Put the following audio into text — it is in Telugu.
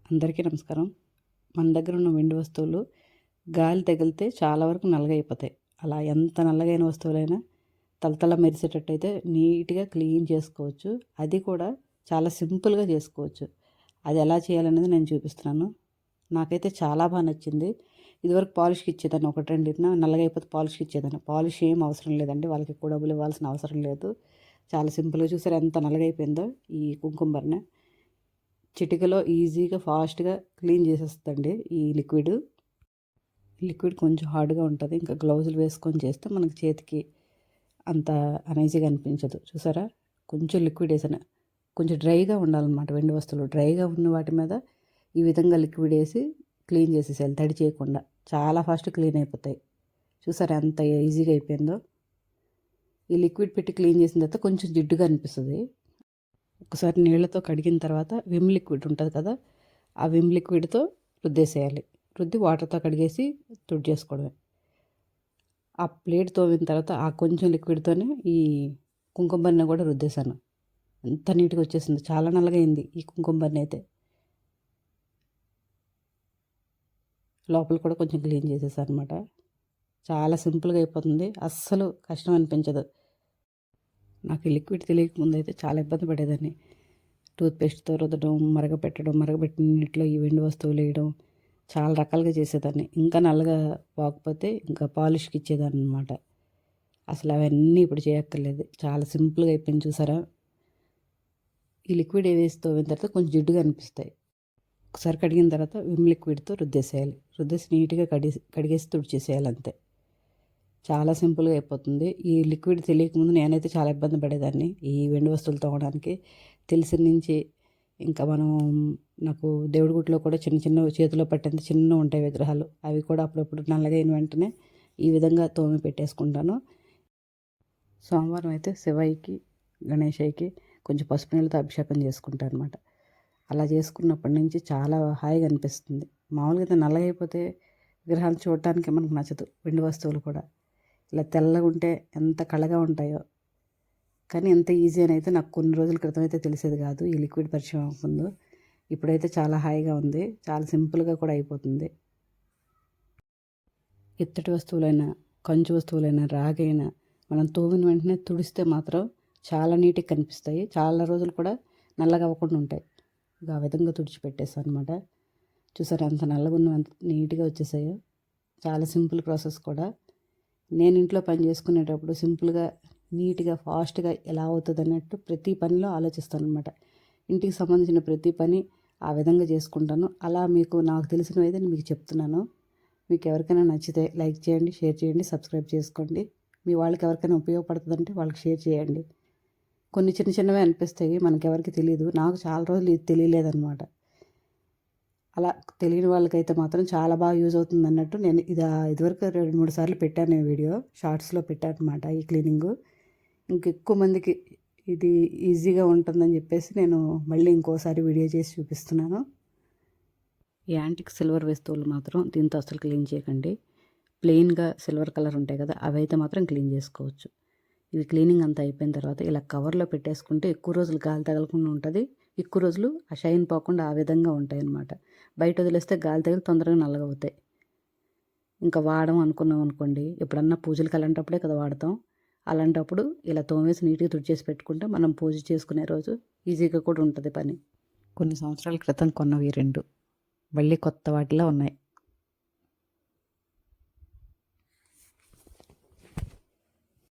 అందరికీ నమస్కారం. మన దగ్గర ఉన్న వెండి వస్తువులు గాలి తగిలితే చాలా వరకు నల్లగైపోతాయి. అలా ఎంత నల్లగైన వస్తువులైనా తళతళ మెరిసేటట్టయితే నీట్‌గా క్లీన్ చేసుకోవచ్చు. అది కూడా చాలా సింపుల్‌గా చేసుకోవచ్చు. అది ఎలా చేయాలనేది నేను చూపిస్తున్నాను. నాకైతే చాలా నచ్చింది. ఇదివరకు పాలిష్‌కి ఇచ్చేదాన్ని, ఒకటి రెండిటిన నల్లగైపోతే పాలిష్‌కి ఇచ్చేదాన్ని. పాలిష్ ఏం అవసరం లేదండి. వాళ్ళకి ఎక్కువ డబ్బులు ఇవ్వాల్సిన అవసరం లేదు. చాలా సింపుల్‌గా, చూసారా ఎంత నల్లగైపోయిందో ఈ కుంకుమ బరణ. చిటికలో ఈజీగా ఫాస్ట్‌గా క్లీన్ చేసేస్తదండి ఈ లిక్విడ్. కొంచెం హార్డ్‌గా ఉంటది. ఇంకా గ్లౌజులు వేసుకొని చేస్తే మనకి చేతికి అంత అనీజీగా అనిపించదు. చూసారా? కొంచెం లిక్విడ్ ఏసాను. కొంచెం డ్రైగా ఉండాలన్నమాట వెండి వస్తువులు. డ్రైగా ఉన్న వాటి మీద ఈ విధంగా లిక్విడ్ ఏసి క్లీన్ చేసేసేయాలి తడి చేయకుండా. చాలా ఫాస్ట్ క్లీన్ అయిపోతాయి. చూసారా ఎంత ఈజీగా అయిపోయిందో? ఈ లిక్విడ్ పెట్టి క్లీన్ చేసిన తర్వాత కొంచెం జిడ్డుగా అనిపిస్తది. ఒకసారి నీళ్ళతో కడిగిన తర్వాత విమ్ లిక్విడ్ ఉంటుంది కదా, ఆ విమ్ లిక్విడ్తో రుద్దేసేయాలి. రుద్ది వాటర్తో కడిగేసి తుడిచేసుకోవడమే. ఆ ప్లేట్ తోమిన తర్వాత ఆ కొంచెం లిక్విడ్తోనే ఈ కుంకుమ బరిన కూడా రుద్దేశాను. ఎంత నీట్గా వచ్చేసింది. చాలా నల్లగా అయింది ఈ కుంకుమ బరిన అయితే. లోపల కూడా కొంచెం క్లీన్ చేసేసాను అనమాట. చాలా సింపుల్గా అయిపోతుంది. అస్సలు కష్టం అనిపించదు. నాకు ఈ లిక్విడ్ తెలియకముందు అయితే చాలా ఇబ్బంది పడేదాన్ని. టూత్‌పేస్ట్‌తో రుద్దడం, మరగపెట్టడం, మరగబెట్టిన నీటిలో ఈ వెండి వస్తువులు వేయడం, చాలా రకాలుగా చేసేదాన్ని. ఇంకా నల్లగా పోకపోతే ఇంకా పాలిష్‌కి ఇచ్చేదాన్ని అనమాట. అసలు అవన్నీ ఇప్పుడు చేయక్కర్లేదు. చాలా సింపుల్‌గా అయిపోయింది చూసారా? ఈ లిక్విడ్ వేసి తోమిన తర్వాత కొంచెం జిడ్డుగా అనిపిస్తాయి. ఒకసారి కడిగిన తర్వాత విమ్ లిక్విడ్‌తో రుద్దేసేయాలి. రుద్దేసి నీట్‌గా కడిగేసి తుడిచేసేయాలి అంతే. చాలా సింపుల్‌గా అయిపోతుంది. ఈ లిక్విడ్ తెలియకముందు నేనైతే చాలా ఇబ్బంది పడేదాన్ని ఈ వెండి వస్తువులు తోమడానికి. తెలిసిన నుంచి ఇంకా నాకు దేవుడి గుడిలో కూడా చిన్న చిన్నవి చేతిలో పట్టేంత చిన్నవి ఉంటాయి విగ్రహాలు. అవి కూడా అప్పుడప్పుడు నల్లగైన వెంటనే ఈ విధంగా తోమి పెట్టేసుకుంటాను. సోమవారం అయితే శివయ్యకి, గణేశయ్యకి కొంచెం పసుపు నీళ్ళతో అభిషేకం చేసుకుంటాను అనమాట. అలా చేసుకున్నప్పటి నుంచి చాలా హాయిగా అనిపిస్తుంది. మామూలుగా అయితే నల్లగైపోతే విగ్రహాలు చూడటానికి మనకు నచ్చదు. వెండి వస్తువులు కూడా ఇలా తెల్లగా ఉంటే ఎంత కళగా ఉంటాయో. కానీ ఎంత ఈజీ అని అయితే నాకు కొన్ని రోజుల క్రితం అయితే తెలిసేది కాదు, ఈ లిక్విడ్ పరిచయం అవ్వకముందు. ఇప్పుడైతే చాలా హాయిగా ఉంది. చాలా సింపుల్గా కూడా అయిపోతుంది. ఇత్తడి వస్తువులైనా, కంచు వస్తువులైనా, రాగైనా మనం తోమిన వెంటనే తుడిస్తే మాత్రం చాలా నీట్గా కనిపిస్తాయి. చాలా రోజులు కూడా నల్లగా అవ్వకుండా ఉంటాయి. ఆ విధంగా తుడిచిపెట్టేసాను అనమాట. చూసారా ఎంత నల్లగా ఉన్న ఎంత నీట్గా వచ్చేసాయో. చాలా సింపుల్ ప్రాసెస్ కూడా. నేను ఇంట్లో పని చేసుకునేటప్పుడు సింపుల్గా, నీట్గా, ఫాస్ట్గా ఎలా అవుతుంది అన్నట్టు ప్రతి పనిలో ఆలోచిస్తాను అనమాట. ఇంటికి సంబంధించిన ప్రతి పని ఆ విధంగా చేసుకుంటాను. అలా నాకు తెలిసినవి అయితే నేను మీకు చెప్తున్నాను. మీకు ఎవరికైనా నచ్చితే లైక్ చేయండి, షేర్ చేయండి, సబ్స్క్రైబ్ చేసుకోండి. మీ వాళ్ళకి ఎవరికైనా ఉపయోగపడుతుందంటే వాళ్ళకి షేర్ చేయండి. కొన్ని చిన్న చిన్నవే అనిపిస్తాయి, మనకెవరికి తెలియదు. నాకు చాలా రోజులు ఇది తెలియలేదన్నమాట. అలా తెలియని వాళ్ళకైతే మాత్రం చాలా బాగా యూజ్ అవుతుంది అన్నట్టు నేను ఇదివరకు 2-3 సార్లు పెట్టాను ఈ వీడియో. షార్ట్స్లో పెట్టాను అనమాట ఈ క్లీనింగు. ఇంకెక్కువ మందికి ఇది ఈజీగా ఉంటుందని చెప్పేసి నేను మళ్ళీ ఇంకోసారి వీడియో చేసి చూపిస్తున్నాను. ఈ యాంటిక్ సిల్వర్ వస్తువులు మాత్రం దీంతో అసలు క్లీన్ చేయకండి. ప్లెయిన్గా సిల్వర్ కలర్ ఉంటాయి కదా, అవి అయితే మాత్రం క్లీన్ చేసుకోవచ్చు. ఇవి క్లీనింగ్ అంతా అయిపోయిన తర్వాత ఇలా కవర్లో పెట్టేసుకుంటే ఎక్కువ రోజులు గాలి తగలకుండా ఉంటుంది. ఎక్కువ రోజులు ఆ షైన్ పోకుండా ఆ విధంగా ఉంటాయి అన్నమాట. బయట వదిలేస్తే గాలి తగిలి తొందరగా నల్లగవుతాయి. ఇంకా వాడడం అనుకున్నాం అనుకోండి, ఎప్పుడన్నా పూజలకి అలాంటప్పుడే కదా వాడతాం. అలాంటప్పుడు ఇలా తోమేసి నీట్గా తుడిచేసి పెట్టుకుంటే మనం పూజ చేసుకునే రోజు ఈజీగా కూడా ఉంటుంది పని. కొన్ని సంవత్సరాల క్రితం కొన్నవి 2 మళ్ళీ కొత్త వాటిలా ఉన్నాయి.